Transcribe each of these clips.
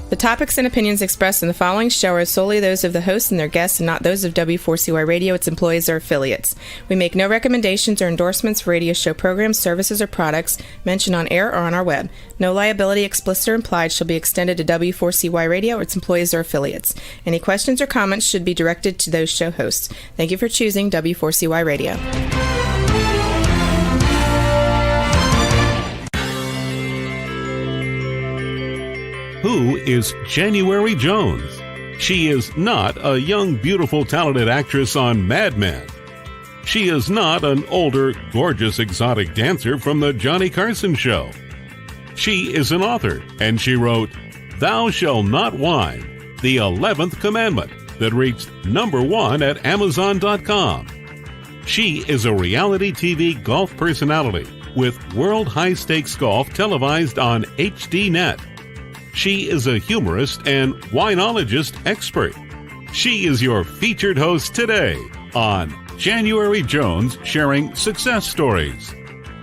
The topics and opinions expressed in the following show are solely those of the hosts and their guests and not those of W4CY Radio, its employees, or affiliates. We make no recommendations or endorsements for radio show programs, services, or products mentioned on air or on our web. No liability, explicit or implied, shall be extended to W4CY Radio or its employees or affiliates. Any questions or comments should be directed to those show hosts. Thank you for choosing W4CY Radio. Who is January Jones? She is not a young, beautiful, talented actress on Mad Men. She is not an older, gorgeous, exotic dancer from the Johnny Carson Show. She is an author, and she wrote Thou Shalt Not Whine, the 11th Commandment, that reached #1 at Amazon.com. She is a reality TV golf personality with World High Stakes Golf televised on HDNet. She is a humorist and winologist expert. She is your featured host today on January Jones Sharing Success Stories.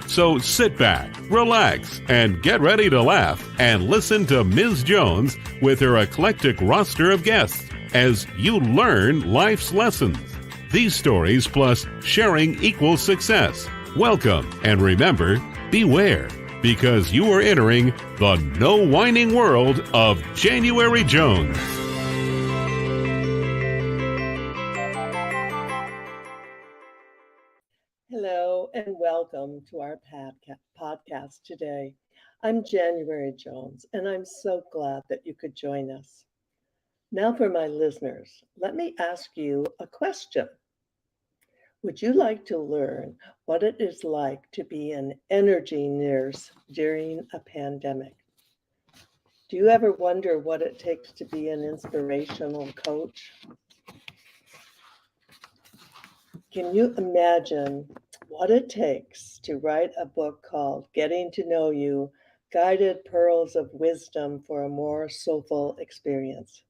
So sit back, relax, and get ready to laugh and listen to Ms. Jones with her eclectic roster of guests as you learn life's lessons. These stories plus sharing equals success. Welcome, and remember, beware, because you are entering the no whining world of January Jones. Hello and welcome to our podcast today. I'm January Jones, and I'm so glad that you could join us. Now for my listeners, let me ask you a question. Would you like to learn what it is like to be an energy nurse during a pandemic? Do you ever wonder what it takes to be an inspirational coach? Can you imagine what it takes to write a book called Getting to Know You, Guided Pearls of Wisdom for a More Soulful Experience?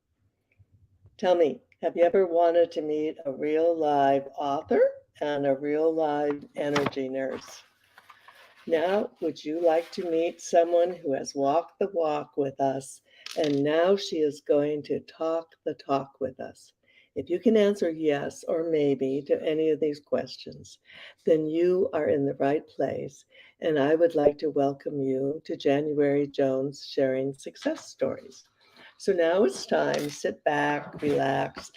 Tell me, have you ever wanted to meet a real live author and a real live energy nurse? Now, would you like to meet someone who has walked the walk with us, and now she is going to talk the talk with us? If you can answer yes or maybe to any of these questions, then you are in the right place, and I would like to welcome you to January Jones Sharing Success Stories. So now it's time. Sit back, relax,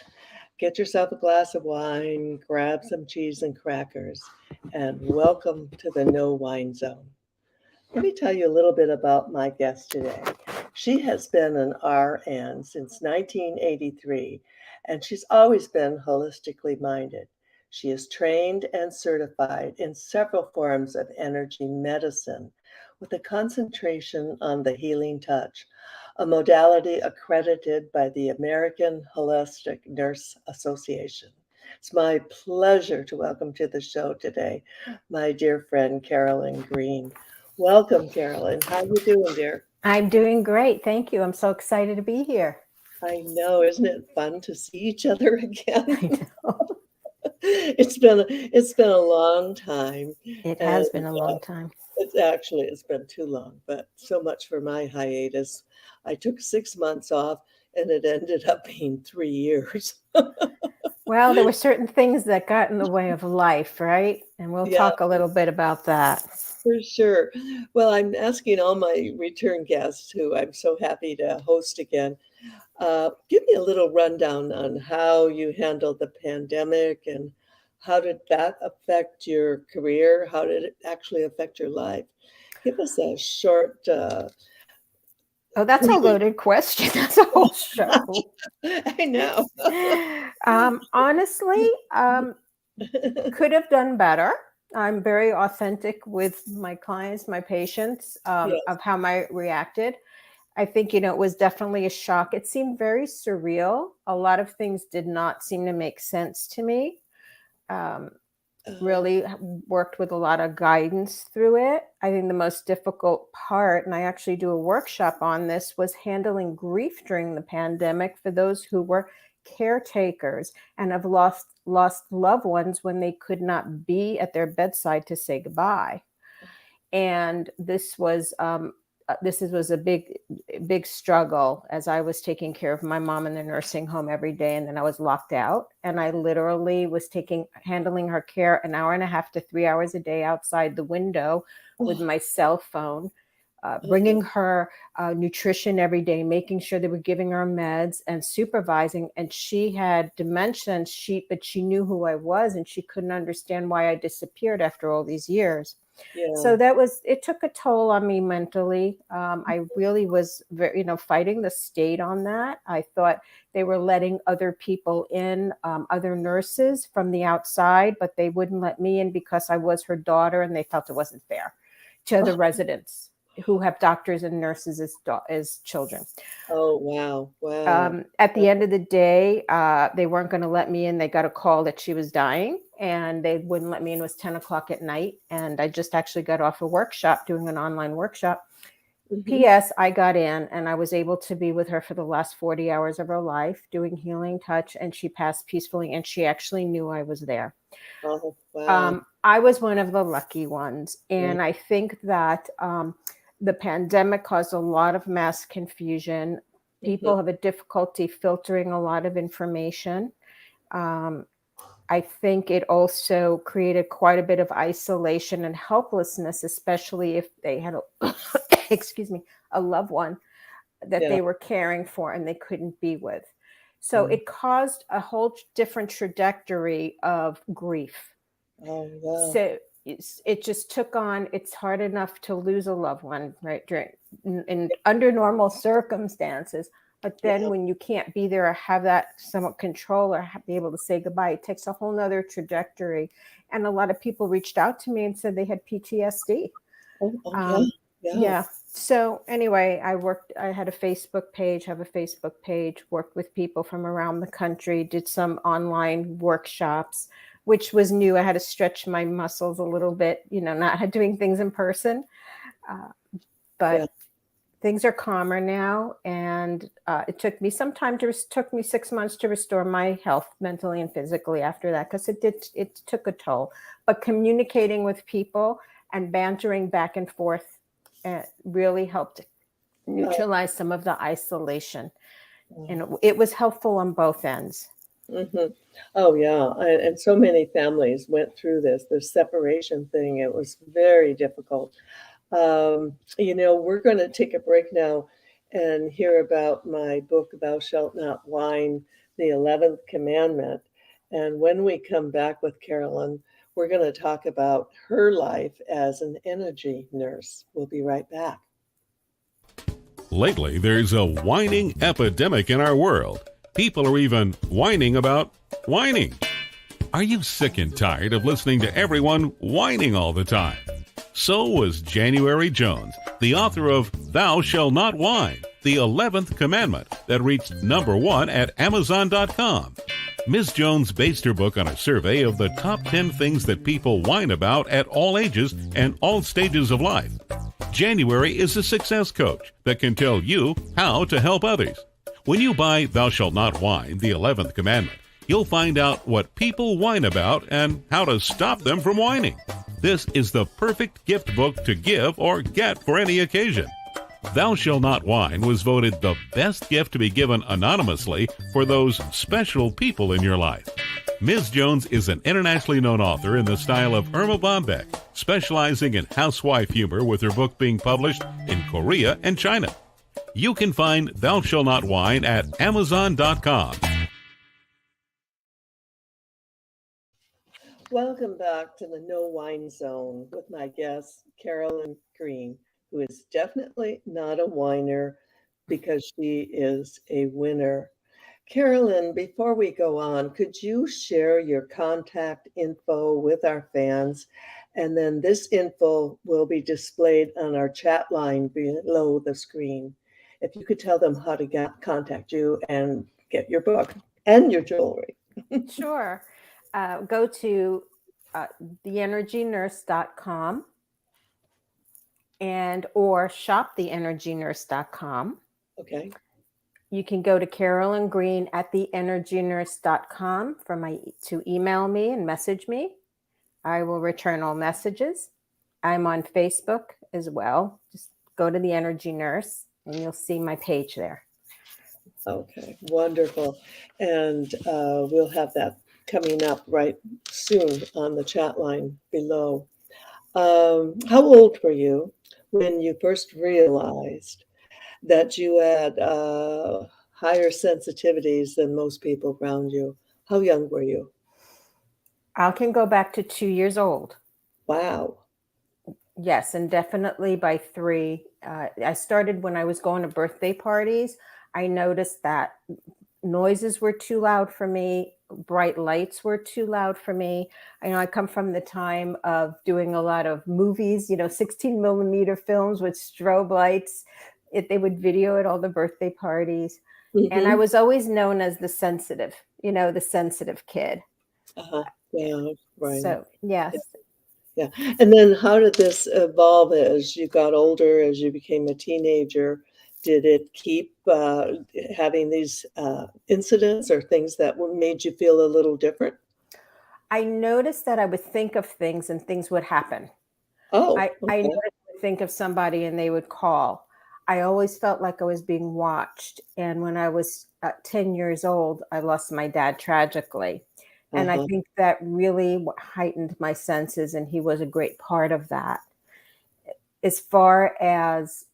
get yourself a glass of wine, grab some cheese and crackers, and welcome to the No Wine Zone. Let me tell you a little bit about my guest today. She has been an RN since 1983, and she's always been holistically minded. She is trained and certified in several forms of energy medicine with a concentration on the healing touch, a modality accredited by the American Holistic Nurse Association. It's my pleasure to welcome to the show today my dear friend, Carolyn Green. Welcome, Carolyn. How are you doing, dear? I'm doing great. Thank you. I'm so excited to be here. I know. Isn't it fun to see each other again? I know. It's been a long time. It has been a long time. It's been too long, but so much for my hiatus. I took 6 months off, and it ended up being 3 years. Well, there were certain things that got in the way of life, right? And we'll talk a little bit about that. For sure. Well, I'm asking all my return guests, who I'm so happy to host again, give me a little rundown on how you handled the pandemic and how did that affect your career? How did it actually affect your life? Give us a short... Oh, that's a loaded question. That's a whole show. I know. Honestly, could have done better. I'm very authentic with my clients, my patients, Yes. of how I reacted. I think, it was definitely a shock. It seemed very surreal. A lot of things did not seem to make sense to me. Really worked with a lot of guidance through it. I think the most difficult part, and I actually do a workshop on this, was handling grief during the pandemic for those who were caretakers and have lost loved ones when they could not be at their bedside to say goodbye. And this was was a big struggle as I was taking care of my mom in the nursing home every day. And then I was locked out, and I literally was handling her care an hour and a half to 3 hours a day outside the window with my cell phone, bringing her nutrition every day, making sure they were giving her meds and supervising. And she had dementia, but she knew who I was, and she couldn't understand why I disappeared after all these years. Yeah. So it took a toll on me mentally. I really was very, fighting the state on that. I thought they were letting other people in, other nurses from the outside, but they wouldn't let me in because I was her daughter, and they felt it wasn't fair to the residents who have doctors and nurses as children. Oh, wow. Wow. At the end of the day, they weren't going to let me in. They got a call that she was dying, and they wouldn't let me in. It was 10 o'clock at night. And I just actually got off a workshop, doing an online workshop. P.S. I got in, and I was able to be with her for the last 40 hours of her life, doing healing touch, and she passed peacefully, and she actually knew I was there. Oh, wow. I was one of the lucky ones. And I think that the pandemic caused a lot of mass confusion. People have a difficulty filtering a lot of information. I think it also created quite a bit of isolation and helplessness, especially if they had a loved one that they were caring for and they couldn't be with. So it caused a whole different trajectory of grief. Oh, wow. So it just took on, it's hard enough to lose a loved one, right? Under normal circumstances. But then when you can't be there or have that somewhat control or be able to say goodbye, it takes a whole nother trajectory. And a lot of people reached out to me and said they had PTSD. Yeah. So anyway, I had a Facebook page, worked with people from around the country, did some online workshops, which was new. I had to stretch my muscles a little bit, not doing things in person. But things are calmer now. And it took me 6 months to restore my health mentally and physically after that, because it took a toll. But communicating with people and bantering back and forth really helped neutralize some of the isolation. And it was helpful on both ends. Oh, yeah. And so many families went through this separation thing. It was very difficult. We're going to take a break now and hear about my book, Thou Shalt Not Whine, the 11th Commandment. And when we come back with Carolyn, we're going to talk about her life as an energy nurse. We'll be right back. Lately, there's a whining epidemic in our world. People are even whining about whining. Are you sick and tired of listening to everyone whining all the time? So was January Jones, the author of Thou Shalt Not Whine, the 11th Commandment, that reached #1 at Amazon.com. Ms. Jones based her book on a survey of the top 10 things that people whine about at all ages and all stages of life. January is a success coach that can tell you how to help others. When you buy Thou Shalt Not Whine, the 11th Commandment, you'll find out what people whine about and how to stop them from whining. This is the perfect gift book to give or get for any occasion. Thou Shalt Not Whine was voted the best gift to be given anonymously for those special people in your life. Ms. Jones is an internationally known author in the style of Irma Bombeck, specializing in housewife humor, with her book being published in Korea and China. You can find Thou Shalt Not Whine at Amazon.com. Welcome back to the No Wine Zone with my guest, Carolyn Green, who is definitely not a whiner because she is a winner. Carolyn, before we go on, could you share your contact info with our fans? And then this info will be displayed on our chat line below the screen. If you could tell them how to contact you and get your book and your jewelry. Sure. Go to theenergynurse.com or shoptheenergynurse.com. Okay. You can go to Carolyn Green at theenergynurse.com to email me and message me. I will return all messages. I'm on Facebook as well. Just go to the Energy Nurse and you'll see my page there. Okay, wonderful. And we'll have that coming up right soon on the chat line below. How old were you when you first realized that you had higher sensitivities than most people around you? How young were you? I can go back to 2 years old. Wow. Yes, and definitely by 3. I started when I was going to birthday parties. I noticed that noises were too loud for me. Bright lights were too loud for me. I come from the time of doing a lot of movies, 16 millimeter films with strobe lights. They would video at all the birthday parties. And I Mm-hmm. was always known as the sensitive kid. Uh-huh. Yeah, right. So, yes. Yeah. And then how did this evolve as you got older, as you became a teenager? Did it keep having these incidents or things that made you feel a little different? I noticed that I would think of things and things would happen. Oh, I okay. noticed I would think of somebody and they would call. I always felt like I was being watched. And when I was 10 years old, I lost my dad tragically. And I Uh-huh. think that really heightened my senses, and he was a great part of that. As far as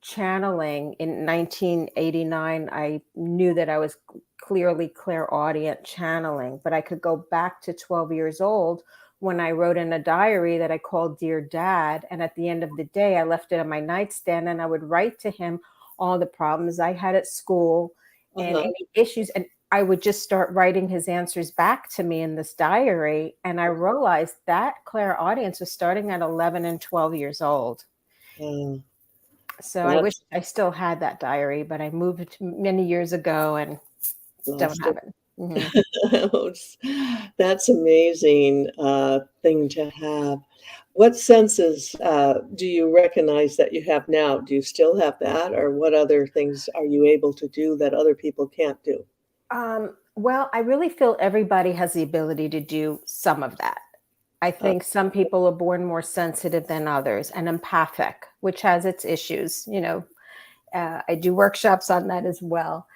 channeling in 1989, I knew that I was clearly clairaudient channeling, but I could go back to 12 years old when I wrote in a diary that I called Dear Dad. And at the end of the day, I left it on my nightstand and I would write to him all the problems I had at school and Uh-huh. any issues. And I would just start writing his answers back to me in this diary. And I realized that clairaudience was starting at 11 and 12 years old. Uh, So I wish that's I still had that diary, but I moved many years ago and don't lost have it. it. Mhm. That's amazing thing to have. What senses do you recognize that you have now? Do you still have that, or what other things are you able to do that other people can't do? Well, I really feel everybody has the ability to do some of that. I Uh, think some people are born more sensitive than others and empathic, which has its issues. I do workshops on that as well.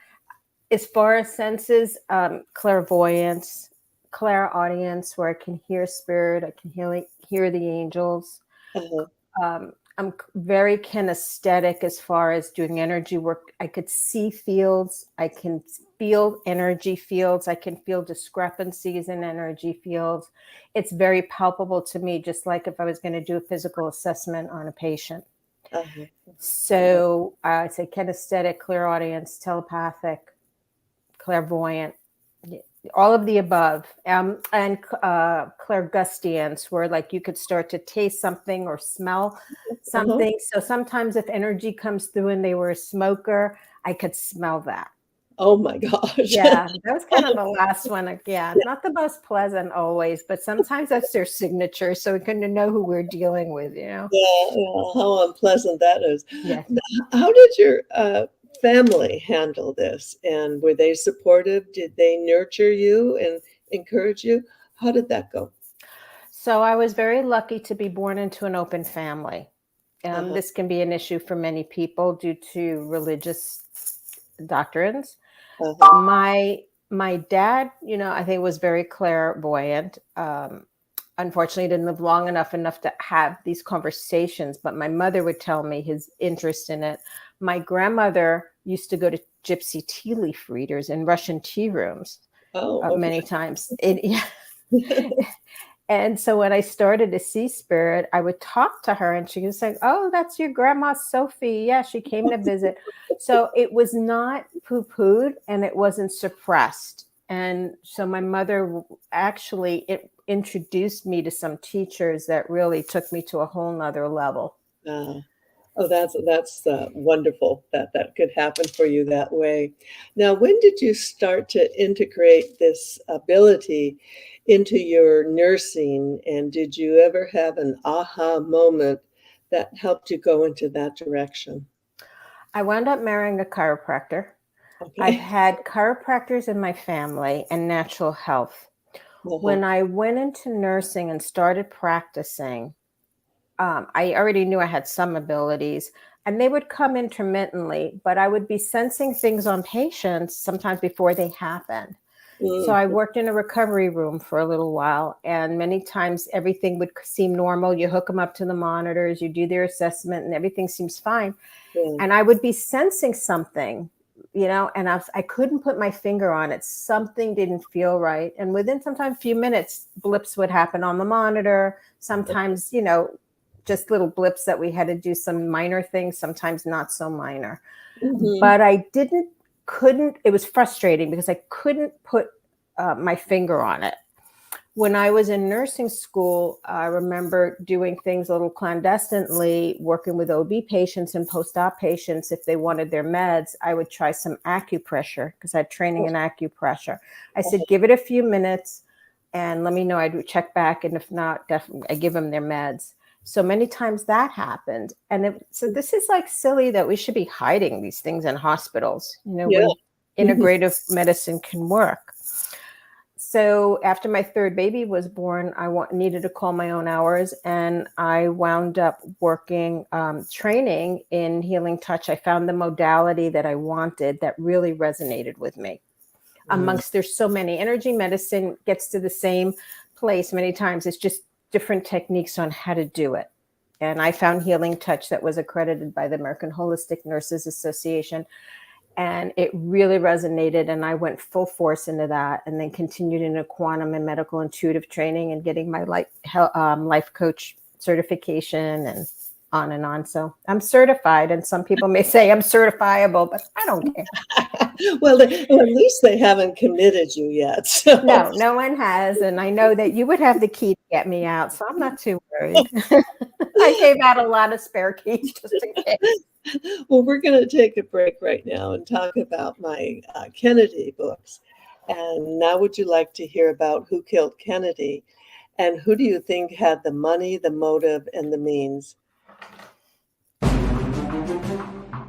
As far as senses, clairvoyance, clairaudience, where I can hear spirit, I can hear the angels. uh-huh, I'm very kinesthetic as far as doing energy work. I could see fields. I can feel energy fields. I can feel discrepancies in energy fields. It's very palpable to me, just like if I was going to do a physical assessment on a patient. uh-huh. Yeah. So I say kinesthetic, clairaudience, telepathic, clairvoyant, all of the above, and clairgustance, where like you could start to taste something or smell Uh-huh. something. So sometimes if energy comes through and they were a smoker, I could smell that. Oh my gosh. Yeah, that was kind of the last one. Yeah, not the most pleasant always, but sometimes that's their signature. So we couldn't know who we're dealing with. Yeah, yeah, how unpleasant that is. Yes. How did your family handle this? And were they supportive? Did they nurture you and encourage you? How did that go? So I was very lucky to be born into an open family. Uh-huh, This can be an issue for many people due to religious doctrines. uh-huh, My dad, I think was very clairvoyant. Unfortunately, didn't live long enough to have these conversations, but my mother would tell me his interest in it. My grandmother used to go to gypsy tea leaf readers in Russian tea rooms oh, many times. And so when I started to see spirit, I would talk to her and she was saying, "Oh, that's your grandma Sophie. Yeah, she came to visit." So it was not poo-pooed and it wasn't suppressed. And so my mother actually introduced me to some teachers that really took me to a whole nother level. uh, oh, that's wonderful that that could happen for you that way. Now, when did you start to integrate this ability into your nursing? And did you ever have an aha moment that helped you go into that direction? I wound up marrying a chiropractor. I've Okay. had chiropractors in my family and natural health. Uh-huh. When I went into nursing and started practicing, I already knew I had some abilities, and they would come intermittently, but I would be sensing things on patients sometimes before they happened. So I worked in a recovery room for a little while, and many times everything would seem normal. You hook them up to the monitors, you do their assessment, and everything seems fine. And I would be sensing something, and I couldn't put my finger on it. Something didn't feel right. And within sometimes a few minutes, blips would happen on the monitor. Sometimes, just little blips that we had to do some minor things, sometimes not so minor. But I couldn't, it was frustrating because I couldn't put my finger on it. When I was in nursing school, I remember doing things a little clandestinely, working with OB patients and post-op patients. If they wanted their meds, I would try some acupressure because I had training in acupressure. I said, give it a few minutes and let me know. I'd check back. And if not, definitely I give them their meds. So many times that happened. And so this is like silly that we should be hiding these things in hospitals, when integrative medicine can work. So after my third baby was born, I needed to call my own hours, and I wound up working, training in healing touch. I found the modality that I wanted that really resonated with me. There's so many. Energy medicine gets to the same place many times. It's just different techniques on how to do it. And I found healing touch that was accredited by the American Holistic Nurses Association. And it really resonated, and I went full force into that, and then continued into quantum and medical intuitive training and getting my life coach certification and on and on. So I'm certified, and some people may say I'm certifiable, but I don't care. Well, at least they haven't committed you yet. So. No one has, and I know that you would have the key to get me out, so I'm not too worried. I gave out a lot of spare keys just in case. Well, we're going to take a break right now and talk about my Kennedy books. And now would you like to hear about who killed Kennedy? And who do you think had the money, the motive, and the means?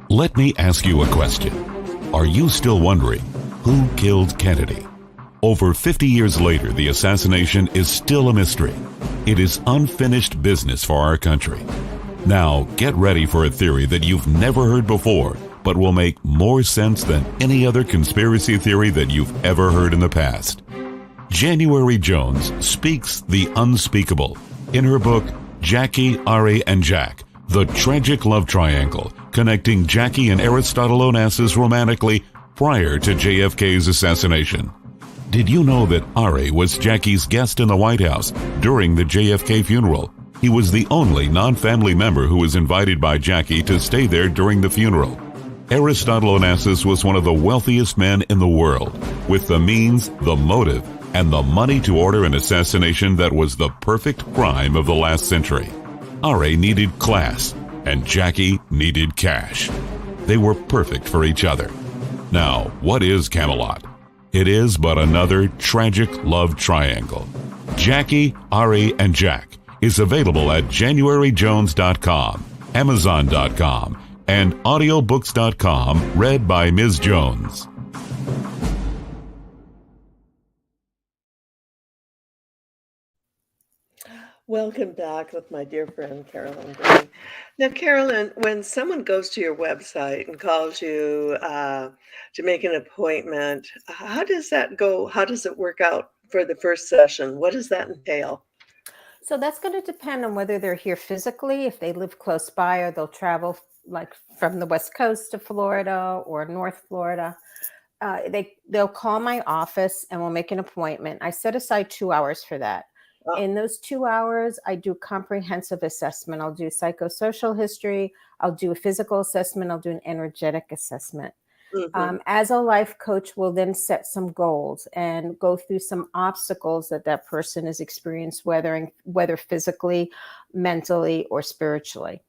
Let me ask you a question. Are you still wondering who killed Kennedy? Over 50 years later, the assassination is still a mystery. It is unfinished business for our country. Now, get ready for a theory that you've never heard before, but will make more sense than any other conspiracy theory that you've ever heard in the past. January Jones speaks the unspeakable in her book, Jackie, Ari, and Jack, The Tragic Love Triangle, connecting Jackie and Aristotle Onassis romantically prior to JFK's assassination. Did you know that Ari was Jackie's guest in the White House during the JFK funeral? He was the only non-family member who was invited by Jackie to stay there during the funeral. Aristotle Onassis was one of the wealthiest men in the world, with the means, the motive, and the money to order an assassination that was the perfect crime of the last century. Ari needed class, and Jackie needed cash. They were perfect for each other. Now, what is Camelot? It is but another tragic love triangle. Jackie, Ari, and Jack is available at JanuaryJones.com, Amazon.com, and audiobooks.com, read by Ms. Jones. Welcome back with my dear friend, Carolyn Green. Now, Carolyn, when someone goes to your website and calls you to make an appointment, how does that go? How does it work out for the first session? What does that entail? So that's going to depend on whether they're here physically, if they live close by, or they'll travel like from the West Coast to Florida or North Florida. They'll call my office and we'll make an appointment. I set aside 2 hours for that. In those 2 hours, I do comprehensive assessment. I'll do psychosocial history. I'll do a physical assessment. I'll do an energetic assessment. As a life coach, we'll then set some goals and go through some obstacles that person has experienced, whether physically, mentally, or spiritually.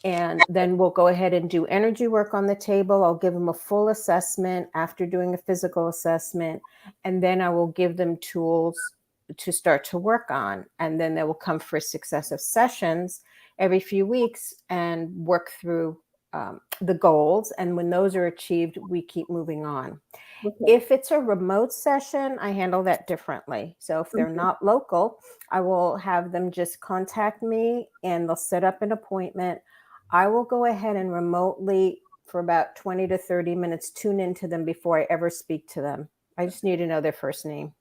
And then we'll go ahead and do energy work on the table. I'll give them a full assessment after doing a physical assessment. And then I will give them tools to start to work on. And then they will come for successive sessions every few weeks and work through the goals. And when those are achieved, we keep moving on. Okay. If it's a remote session, I handle that differently. So if they're not local, I will have them just contact me and they'll set up an appointment. I will go ahead and remotely for about 20 to 30 minutes, tune into them before I ever speak to them. I just need to know their first name.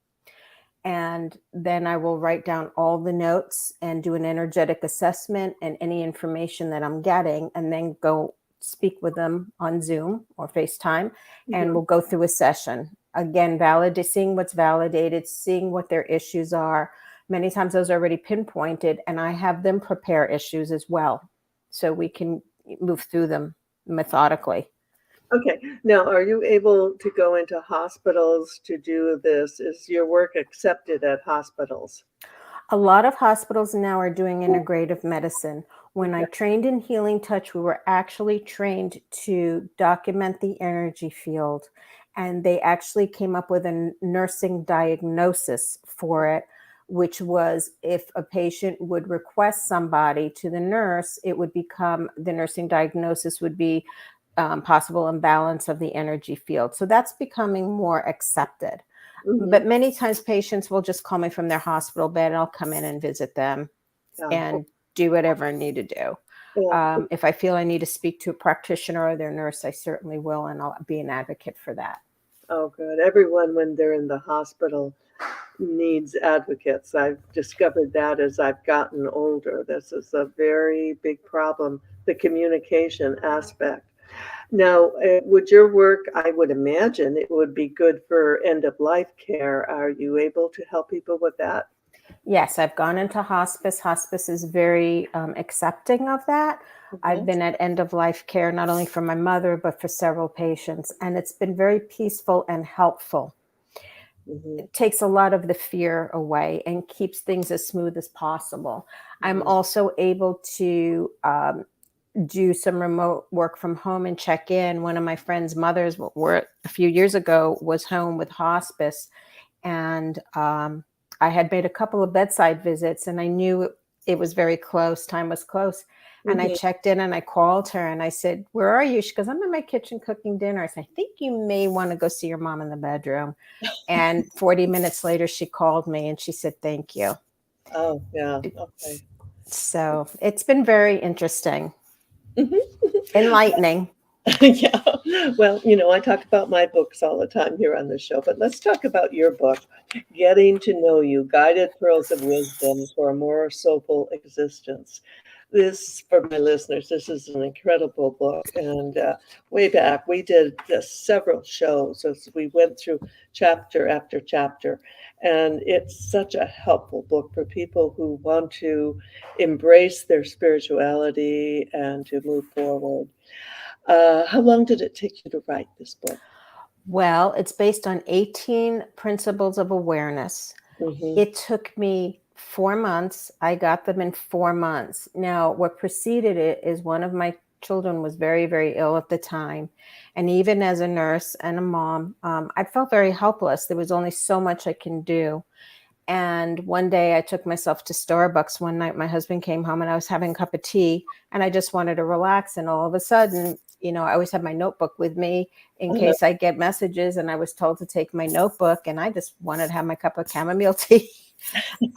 And then I will write down all the notes and do an energetic assessment and any information that I'm getting, and then go speak with them on Zoom or FaceTime, and we'll go through a session. Again, seeing what's validated, seeing what their issues are. Many times those are already pinpointed, and I have them prepare issues as well, so we can move through them methodically. Okay. Now, are you able to go into hospitals to do this? Is your work accepted at hospitals? A lot of hospitals now are doing integrative medicine. When I trained in Healing Touch, we were actually trained to document the energy field, and they actually came up with a nursing diagnosis for it, which was if a patient would request somebody to the nurse, it would become, the nursing diagnosis would be possible imbalance of the energy field. So that's becoming more accepted. But many times patients will just call me from their hospital bed and I'll come in and visit them and do whatever I need to do. If I feel I need to speak to a practitioner or their nurse, I certainly will, and I'll be an advocate for that. Oh, good. Everyone, when they're in the hospital, needs advocates. I've discovered that as I've gotten older. This is a very big problem, the communication aspect. Now, would your work, I would imagine it would be good for end of life care. Are you able to help people with that? Yes, I've gone into hospice. Hospice is very accepting of that. I've been at end of life care, not only for my mother, but for several patients. And it's been very peaceful and helpful. It takes a lot of the fear away and keeps things as smooth as possible. I'm also able to do some remote work from home and check in. One of my friend's mothers, a few years ago, was home with hospice, and I had made a couple of bedside visits, and I knew it was very close. Time was close. And I checked in and I called her and I said, "Where are you?" She goes, "I'm in my kitchen cooking dinner." I said, "I think you may want to go see your mom in the bedroom." And 40 minutes later, she called me and she said, "Thank you." Oh, yeah. Okay. So it's been very interesting, enlightening. Yeah. Well, I talk about my books all the time here on the show, but let's talk about your book, Getting to Know You, Guided Pearls of Wisdom for a More Soulful Existence. This, for my listeners, this is an incredible book. And way back, we did several shows as we went through chapter after chapter. And it's such a helpful book for people who want to embrace their spirituality and to move forward. How long did it take you to write this book? Well, it's based on 18 principles of awareness. It took me 4 months. I got them in 4 months. Now, what preceded it is one of my children was very, very ill at the time. And even as a nurse and a mom, I felt very helpless. There was only so much I can do. And one day I took myself to Starbucks one night. My husband came home and I was having a cup of tea and I just wanted to relax. And all of a sudden, I always have my notebook with me in case I get messages, and I was told to take my notebook, and I just wanted to have my cup of chamomile tea.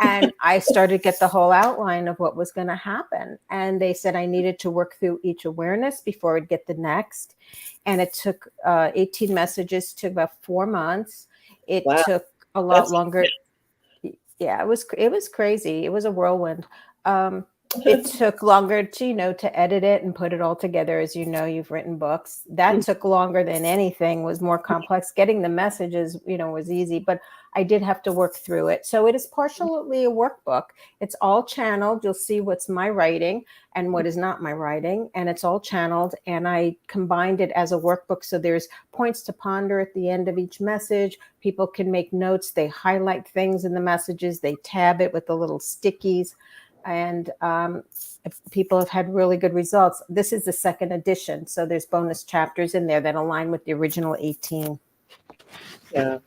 And I started to get the whole outline of what was going to happen. And they said I needed to work through each awareness before I'd get the next. And it took 18 messages, took about 4 months. It took a lot longer. Yeah, it was crazy. It was a whirlwind. It took longer to edit it and put it all together. As you know, you've written books. That took longer than anything, was more complex. Getting the messages, was easy, but I did have to work through it. So it is partially a workbook. It's all channeled. You'll see what's my writing and what is not my writing, and it's all channeled. And I combined it as a workbook. So there's points to ponder at the end of each message. People can make notes. They highlight things in the messages. They tab it with the little stickies. And people have had really good results. This is the second edition, so there's bonus chapters in there that align with the original 18. Yeah,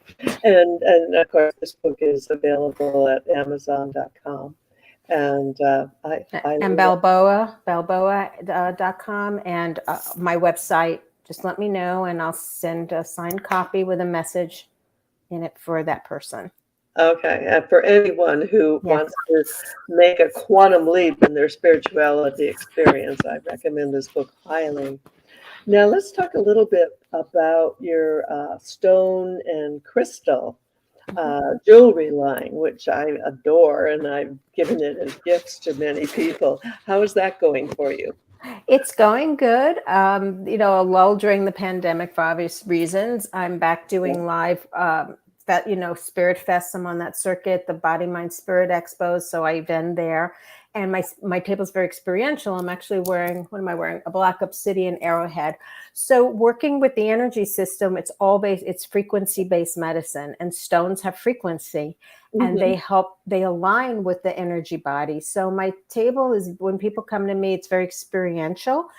and of course, this book is available at Amazon.com. And And Balboa.com, and my website. Just let me know, and I'll send a signed copy with a message in it for that person. Okay, and for anyone who wants to make a quantum leap in their spirituality experience, I recommend this book highly. Now, let's talk a little bit about your stone and crystal jewelry line, which I adore, and I've given it as gifts to many people. How is that going for you? It's going good. A lull during the pandemic for obvious reasons. I'm back doing live Spirit Fest. I'm on that circuit, the Body, Mind, Spirit Expos. So I vend there. And my table's very experiential. I'm actually wearing, what am I wearing? A black obsidian arrowhead. So working with the energy system, it's frequency-based medicine, and stones have frequency, and they align with the energy body. So my table is, when people come to me, it's very experiential.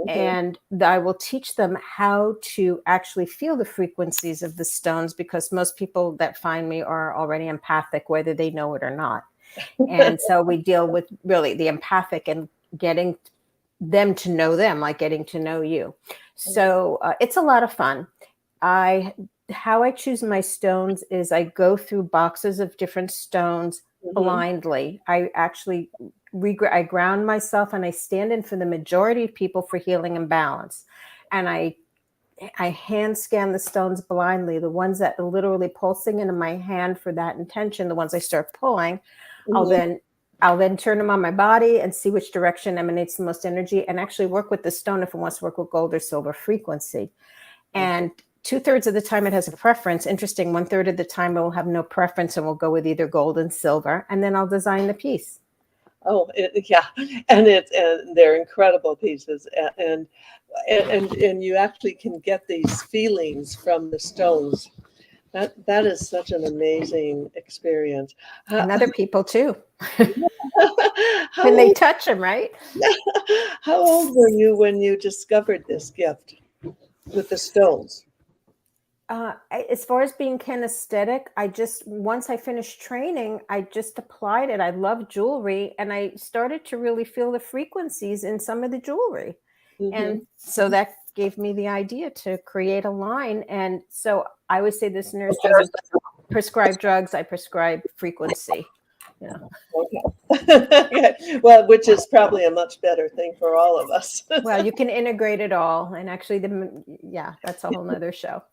And I will teach them how to actually feel the frequencies of the stones, because most people that find me are already empathic, whether they know it or not. And so we deal with really the empathic and getting them to know them, like getting to know you. So it's a lot of fun. How I choose my stones is I go through boxes of different stones blindly. I actually I ground myself, and I stand in for the majority of people for healing and balance. And I hand scan the stones blindly, the ones that are literally pulsing into my hand for that intention, the ones I start pulling. I'll then turn them on my body and see which direction emanates the most energy, and actually work with the stone if it wants to work with gold or silver frequency. And 2/3 of the time it has a preference. Interesting. 1/3 of the time it will have no preference, and we'll go with either gold and silver. And then I'll design the piece. Oh, yeah, and they're incredible pieces, and you actually can get these feelings from the stones. That is such an amazing experience. And other people too. When they touch them, right? How old were you when you discovered this gift with the stones? As far as being kinesthetic, once I finished training, I just applied it. I love jewelry, and I started to really feel the frequencies in some of the jewelry. And so that gave me the idea to create a line. And so I would say this nurse doesn't prescribe drugs. I prescribe frequency. Yeah. Okay. Well, which is probably a much better thing for all of us. Well, you can integrate it all. And actually, that's a whole nother show.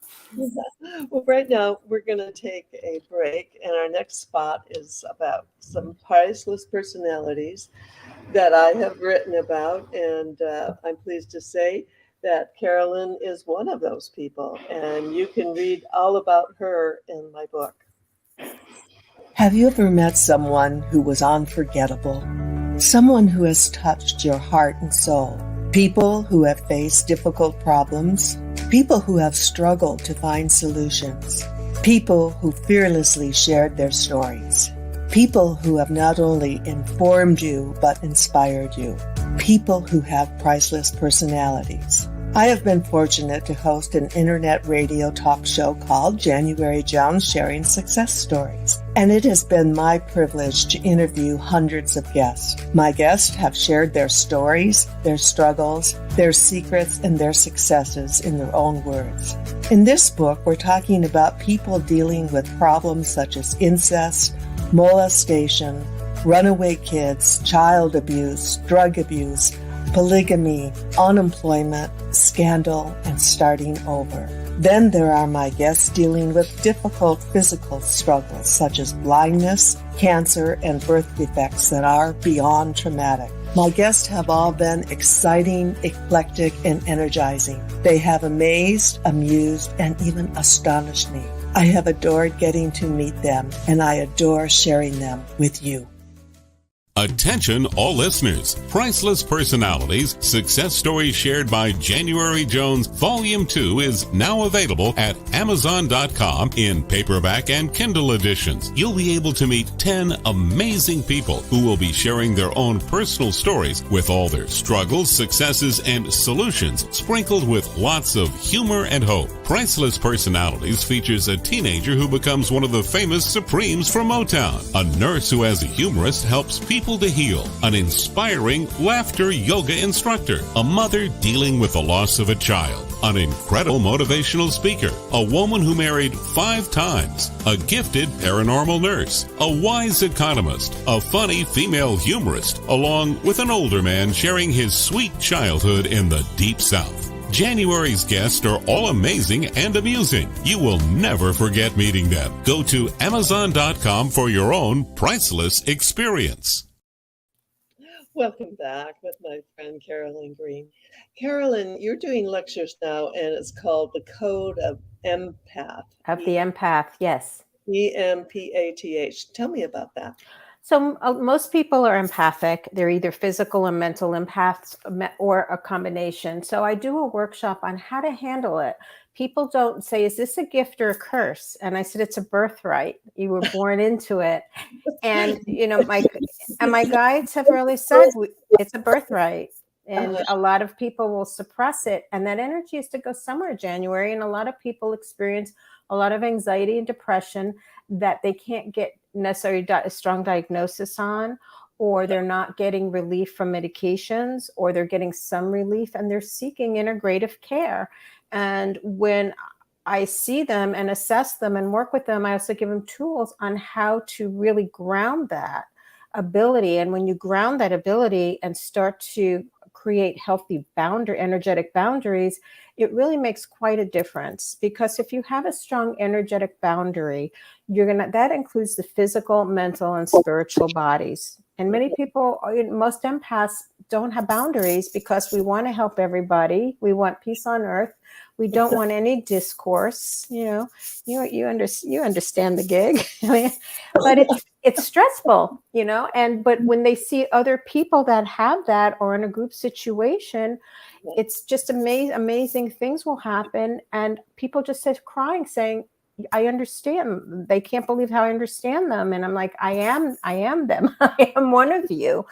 Well, right now we're going to take a break, and our next spot is about some priceless personalities that I have written about. And I'm pleased to say that Carolyn is one of those people, and you can read all about her in my book. Have you ever met someone who was unforgettable? Someone who has touched your heart and soul? People who have faced difficult problems? People who have struggled to find solutions? People who fearlessly shared their stories? People who have not only informed you, but inspired you? People who have priceless personalities. I have been fortunate to host an internet radio talk show called January Jones Sharing Success Stories, and it has been my privilege to interview hundreds of guests. My guests have shared their stories, their struggles, their secrets, and their successes in their own words. In this book, we're talking about people dealing with problems such as incest, molestation, runaway kids, child abuse, drug abuse, polygamy, unemployment, scandal, and starting over. Then there are my guests dealing with difficult physical struggles such as blindness, cancer, and birth defects that are beyond traumatic. My guests have all been exciting, eclectic, and energizing. They have amazed, amused, and even astonished me. I have adored getting to meet them, and I adore sharing them with you. Attention all listeners. Priceless Personalities, Success Stories Shared by January Jones, Volume 2 is now available at Amazon.com in paperback and Kindle editions. You'll be able to meet 10 amazing people who will be sharing their own personal stories with all their struggles, successes, and solutions, sprinkled with lots of humor and hope. Priceless Personalities features a teenager who becomes one of the famous Supremes from Motown. A nurse who, as a humorist, helps people People to Heal, an inspiring laughter yoga instructor, a mother dealing with the loss of a child, an incredible motivational speaker, a woman who married 5 times, a gifted paranormal nurse, a wise economist, a funny female humorist, along with an older man sharing his sweet childhood in the Deep South. January's guests are all amazing and amusing. You will never forget meeting them. Go to Amazon.com for your own priceless experience. Welcome back with my friend Carolyn Green. Carolyn, you're doing lectures now, and it's called The Code of Empath. Of the empath, yes. EMPATH. Tell me about that. So most people are empathic. They're either physical or mental empaths or a combination. So I do a workshop on how to handle it. People don't say, is this a gift or a curse? And I said, it's a birthright. You were born into it. And, my guides have really said it's a birthright. And a lot of people will suppress it. And that energy is to go somewhere, January. And a lot of people experience a lot of anxiety and depression that they can't get necessarily a strong diagnosis on, or they're not getting relief from medications, or they're getting some relief and they're seeking integrative care. And when I see them and assess them and work with them, I also give them tools on how to really ground that ability. And when you ground that ability and start to create healthy energetic boundaries, it really makes quite a difference. Because if you have a strong energetic boundary, that includes the physical, mental, and spiritual bodies. And many people, most empaths don't have boundaries because we want to help everybody. We want peace on earth. We don't want any discourse. You understand the gig. But it's stressful, but when they see other people that have that or in a group situation, it's just amazing things will happen. And people just sit crying saying, I understand. They can't believe how I understand them. And I'm like, I am them. I am one of you.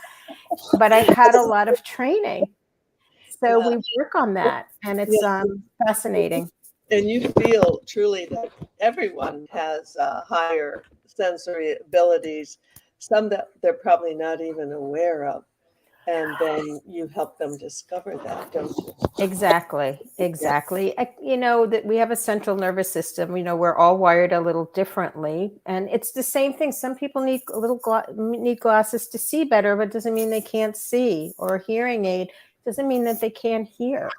But I've had a lot of training. So we work on that, and it's fascinating. And you feel truly that everyone has higher sensory abilities, some that they're probably not even aware of. And then you help them discover that, don't you? Exactly. That we have a central nervous system. We're all wired a little differently, and it's the same thing. Some people need need glasses to see better, but it doesn't mean they can't see, or a hearing aid doesn't mean that they can't hear.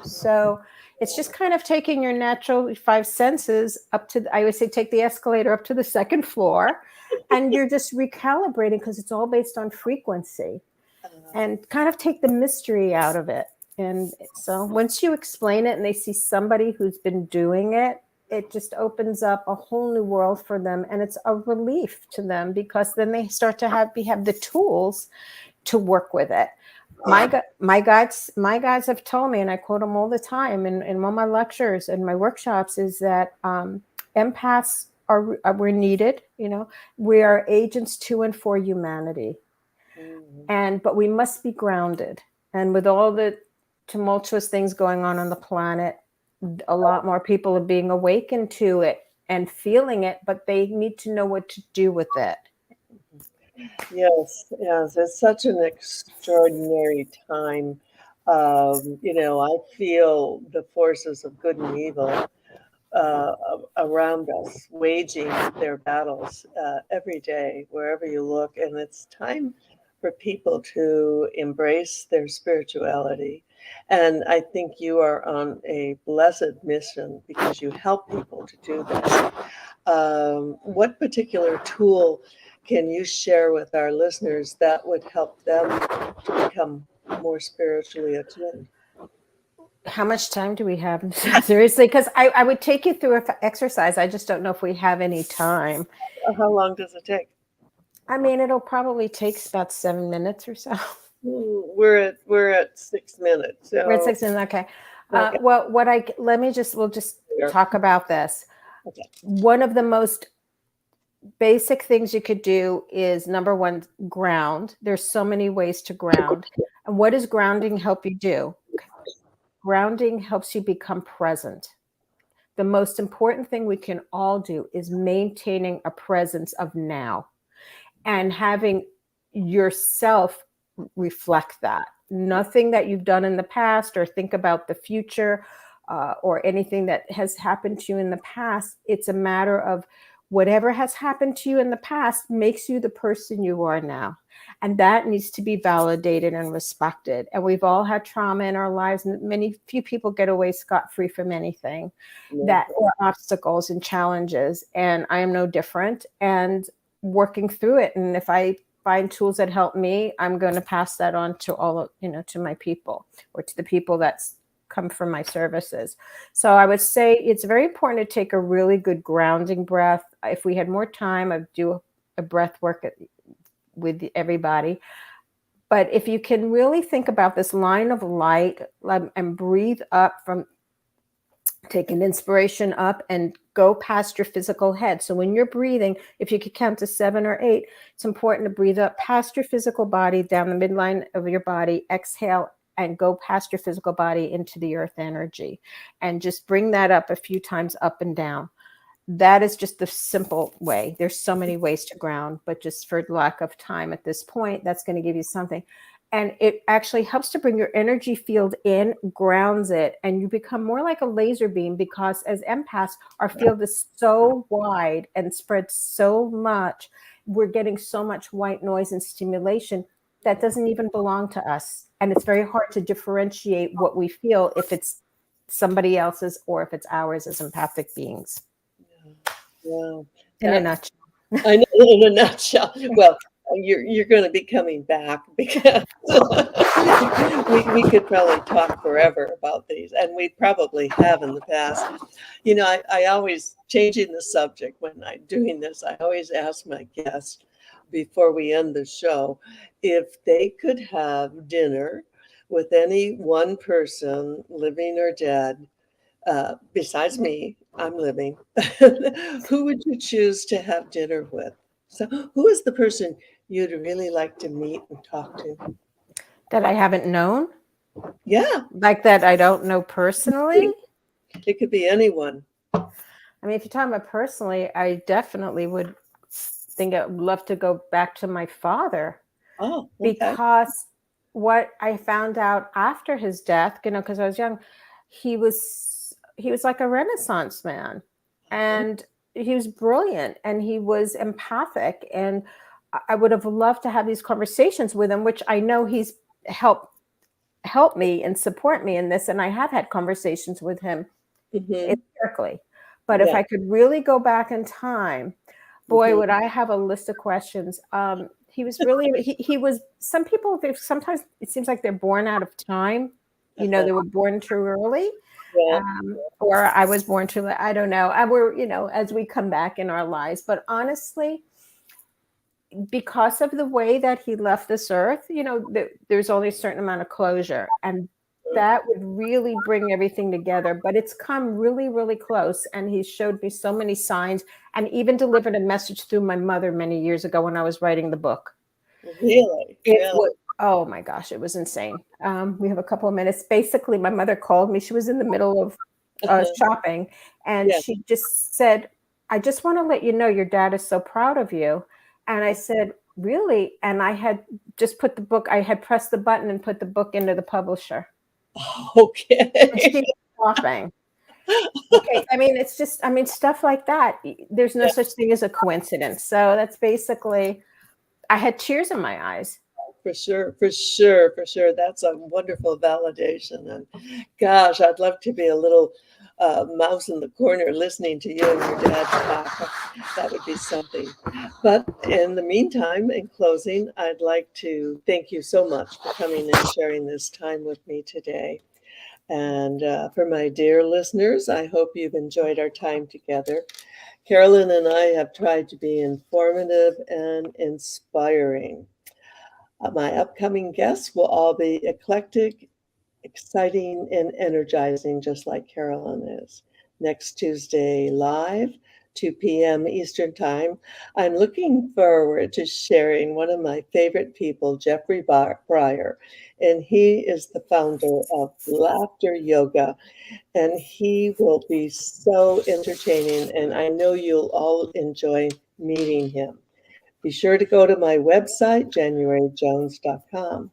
So it's just kind of taking your natural 5 senses up to, I always say, take the escalator up to the 2nd floor, and you're just recalibrating because it's all based on frequency, and kind of take the mystery out of it. And so once you explain it and they see somebody who's been doing it, it just opens up a whole new world for them. And it's a relief to them because then they start to have the tools to work with it. My guides have told me, and I quote them all the time in all my lectures and my workshops, is that empaths we're needed. We are agents to and for humanity. But we must be grounded. And with all the tumultuous things going on the planet, a lot more people are being awakened to it and feeling it, but they need to know what to do with it. Yes, it's such an extraordinary time. I feel the forces of good and evil around us, waging their battles every day, wherever you look. And it's time for people to embrace their spirituality. And I think you are on a blessed mission because you help people to do this. What particular tool can you share with our listeners that would help them to become more spiritually attuned? How much time do we have? Seriously, because I would take you through an exercise. I just don't know if we have any time. How long does it take? I mean, it'll probably take about 7 minutes or so. We're at 6 minutes. So. We're at 6 minutes. Okay. We'll just talk about this. Okay. One of the most basic things you could do is, number one, ground. There's so many ways to ground. And what does grounding help you do? Grounding helps you become present. The most important thing we can all do is maintaining a presence of now and having yourself reflect that. Nothing that you've done in the past or think about the future or anything that has happened to you in the past. It's a matter of whatever has happened to you in the past makes you the person you are now. And that needs to be validated and respected. And we've all had trauma in our lives, and few people get away scot-free from anything that or obstacles and challenges. And I am no different. And working through it. And if I find tools that help me, I'm going to pass that on to all of, to my people or to the people that's come from my services. So I would say it's very important to take a really good grounding breath. If we had more time, I'd do a breath work with everybody. But if you can really think about this line of light and breathe up from, take an inspiration up and go past your physical head. So when you're breathing, if you could count to 7 or 8, it's important to breathe up past your physical body, down the midline of your body, exhale, and go past your physical body into the earth energy. And just bring that up a few times up and down. That is just the simple way. There's so many ways to ground, but just for lack of time at this point, that's going to give you something. And it actually helps to bring your energy field in, grounds it, and you become more like a laser beam, because as empaths, our field is so wide and spreads so much. We're getting so much white noise and stimulation that doesn't even belong to us. And it's very hard to differentiate what we feel if it's somebody else's or if it's ours as empathic beings. Wow. In a nutshell. I know, in a nutshell. Well, you're going to be coming back, because we could probably talk forever about these, and we probably have in the past. I always, changing the subject when I'm doing this, I always ask my guests before we end the show if they could have dinner with any one person, living or dead, besides me, I'm living, who would you choose to have dinner with? So who is the person you'd really like to meet and talk to? That I haven't known? Yeah. Like that I don't know personally? It could be anyone. I mean, if you're talking about personally, I definitely would think I'd love to go back to my father. Oh, okay. Because what I found out after his death, because I was young, he was like a Renaissance man, and he was brilliant, and he was empathic, and I would have loved to have these conversations with him, which I know he's helped me and support me in this, and I have had conversations with him empirically. But if I could really go back in time, boy, would I have a list of questions. He was really, he was, some people, sometimes it seems like they're born out of time. They were born too early. Or I was born too late. I don't know. We're, as we come back in our lives. But honestly, because of the way that he left this earth, there's only a certain amount of closure. And that would really bring everything together. But it's come really, really close. And he showed me so many signs, and even delivered a message through my mother many years ago when I was writing the book. Really? Oh my gosh, it was insane. We have a couple of minutes. Basically, my mother called me. She was in the middle of shopping, and she just said, "I just want to let you know your dad is so proud of you." And I said, "Really?" And I had just put the book, I had pressed the button and put the book into the publisher. Okay. And she was shopping. Okay. I mean, it's just, stuff like that. There's no such thing as a coincidence. So that's basically, I had tears in my eyes. For sure. That's a wonderful validation. And gosh, I'd love to be a little mouse in the corner listening to you and your dad talk. That would be something. But in the meantime, in closing, I'd like to thank you so much for coming and sharing this time with me today. And for my dear listeners, I hope you've enjoyed our time together. Carolyn and I have tried to be informative and inspiring. My upcoming guests will all be eclectic, exciting, and energizing, just like Carolyn is. Next Tuesday live, 2 p.m. Eastern Time. I'm looking forward to sharing one of my favorite people, Jeffrey Breyer, and he is the founder of Laughter Yoga, and he will be so entertaining, and I know you'll all enjoy meeting him. Be sure to go to my website, januaryjones.com.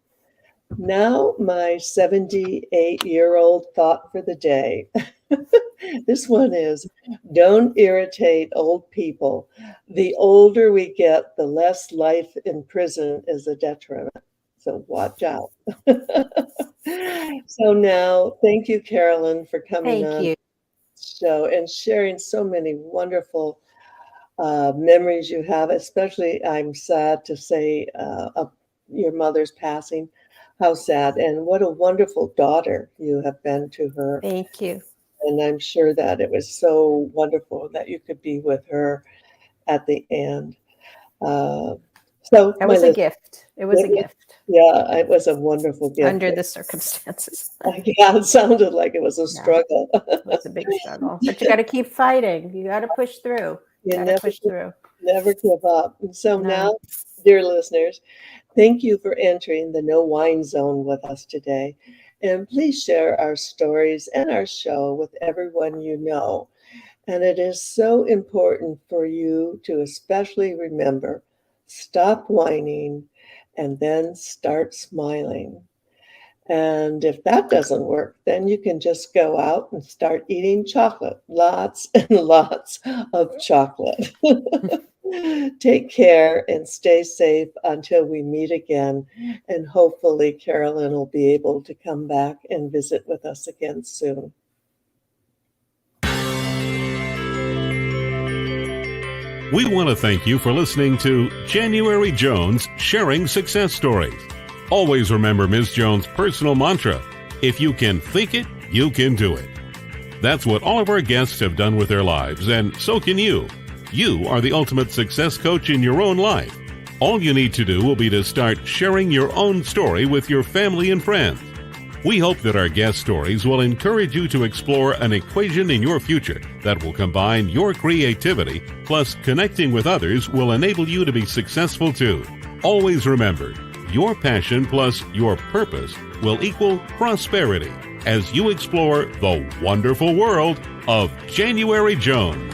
Now, my 78-year-old thought for the day. This one is, don't irritate old people. The older we get, the less life in prison is a detriment. So watch out. So now, thank you, Carolyn, for coming Thank on you. the show and sharing so many wonderful memories you have. Especially, I'm sad to say, of your mother's passing. How sad, and what a wonderful daughter you have been to her. Thank you. And I'm sure that it was so wonderful that you could be with her at the end. So That my was a list, gift. It was a gift yeah, it was a wonderful gift. under the circumstances. Yeah, it sounded like it was a Yeah. struggle. It was a big struggle, but you got to keep fighting. You got to push through. You Got to push through. never give up. And so No. now, dear listeners, thank you for entering the No Wine Zone with us today. And please share our stories and our show with everyone you know. And it is so important for you to especially remember, stop whining and then start smiling. And if that doesn't work, then you can just go out and start eating chocolate, lots and lots of chocolate. Take care and stay safe until we meet again. And hopefully Carolyn will be able to come back and visit with us again soon. We want to thank you for listening to January Jones Sharing Success Stories. Always remember Ms. Jones' personal mantra, if you can think it, you can do it. That's what all of our guests have done with their lives, and so can you. You are the ultimate success coach in your own life. All you need to do will be to start sharing your own story with your family and friends. We hope that our guest stories will encourage you to explore an equation in your future that will combine your creativity plus connecting with others will enable you to be successful too. Always remember, your passion plus your purpose will equal prosperity as you explore the wonderful world of January Jones.